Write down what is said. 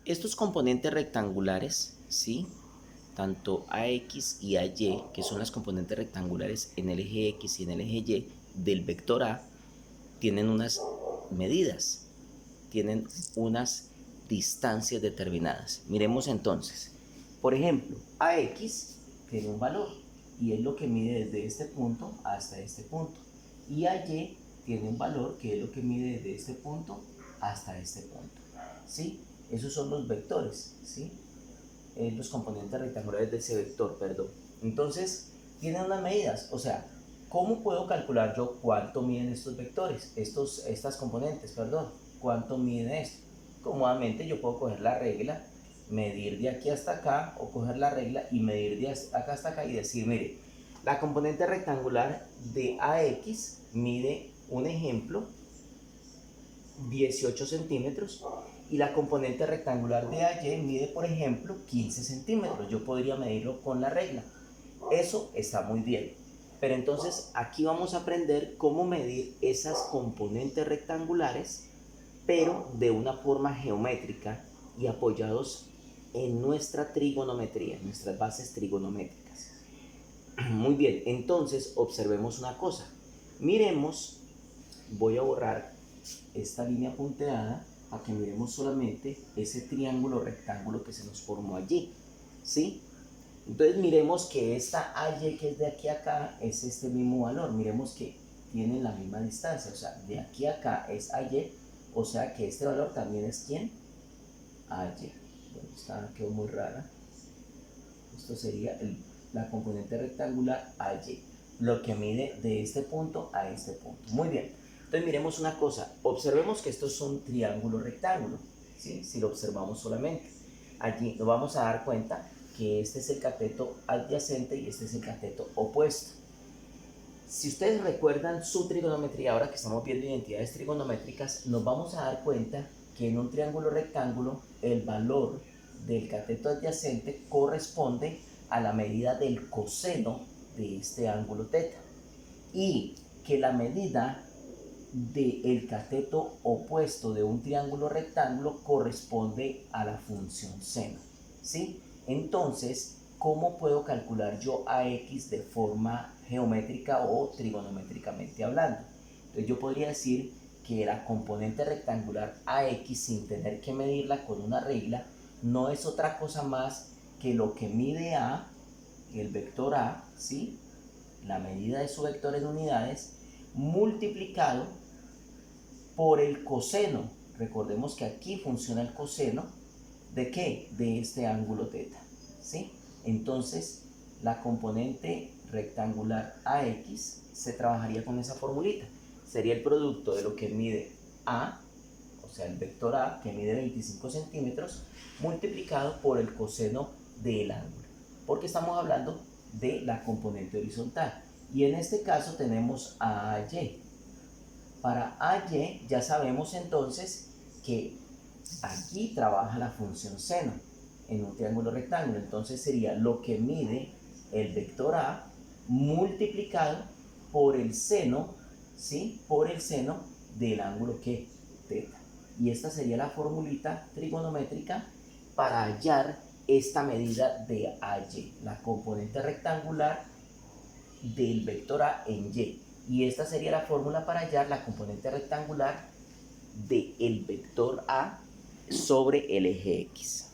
Estos componentes rectangulares, ¿sí? Tanto AX y AY, que son las componentes rectangulares en el eje X y en el eje Y del vector A, tienen unas medidas, tienen unas distancias determinadas. Miremos entonces. Por ejemplo, AX tiene un valor y es lo que mide desde este punto hasta este punto. Y AY tiene un valor que es lo que mide desde este punto hasta este punto. ¿Sí? Esos son los vectores, ¿sí? Los componentes rectangulares de ese vector, perdón. Entonces, tienen unas medidas, o sea, ¿cómo puedo calcular yo cuánto miden estos vectores, estas componentes, perdón? ¿Cuánto miden esto? Cómodamente yo puedo coger la regla, medir de aquí hasta acá, o coger la regla y medir de acá hasta acá y decir, mire, la componente rectangular de AX mide, un ejemplo, 18 centímetros y la componente rectangular de AY mide, por ejemplo, 15 centímetros. Yo podría medirlo con la regla. Eso está muy bien. Pero entonces aquí vamos a aprender cómo medir esas componentes rectangulares, pero de una forma geométrica y apoyados en nuestra trigonometría, nuestras bases trigonométricas. Muy bien, entonces observemos una cosa. Miremos, voy a borrar esta línea punteada para que miremos solamente ese triángulo rectángulo que se nos formó allí, ¿sí? Entonces miremos que esta AY que es de aquí a acá es este mismo valor, miremos que tienen la misma distancia, o sea, de aquí a acá es AY, o sea que este valor también es ¿quién? AY. Bueno, esta quedó muy rara. Esto sería la componente rectangular AY, lo que mide de este punto a este punto. Muy bien. Entonces miremos una cosa, observemos que esto es un triángulo rectángulo, ¿sí? Si lo observamos solamente. Allí nos vamos a dar cuenta que este es el cateto adyacente y este es el cateto opuesto. Si ustedes recuerdan su trigonometría, ahora que estamos viendo identidades trigonométricas, nos vamos a dar cuenta que en un triángulo rectángulo el valor del cateto adyacente corresponde a la medida del coseno de este ángulo teta y que la medida del cateto opuesto de un triángulo rectángulo corresponde a la función seno, ¿sí? Entonces, ¿cómo puedo calcular yo AX de forma geométrica o trigonométricamente hablando? Entonces yo podría decir que la componente rectangular AX, sin tener que medirla con una regla, no es otra cosa más que lo que mide A, el vector A, ¿sí? La medida de su vector en unidades, multiplicado por el coseno. Recordemos que aquí funciona el coseno ¿de qué? De este ángulo teta, ¿sí? Entonces, la componente rectangular AX se trabajaría con esa formulita. Sería el producto de lo que mide A, o sea, el vector A, que mide 25 centímetros, multiplicado por el coseno del ángulo. Porque estamos hablando de la componente horizontal. Y en este caso tenemos AY. Para AY ya sabemos entonces que aquí trabaja la función seno en un triángulo rectángulo. Entonces sería lo que mide el vector A multiplicado por el seno, ¿sí? Por el seno del ángulo que teta. Y esta sería la formulita trigonométrica para hallar esta medida de AY, la componente rectangular del vector A en Y. Y esta sería la fórmula para hallar la componente rectangular del vector A sobre el eje X.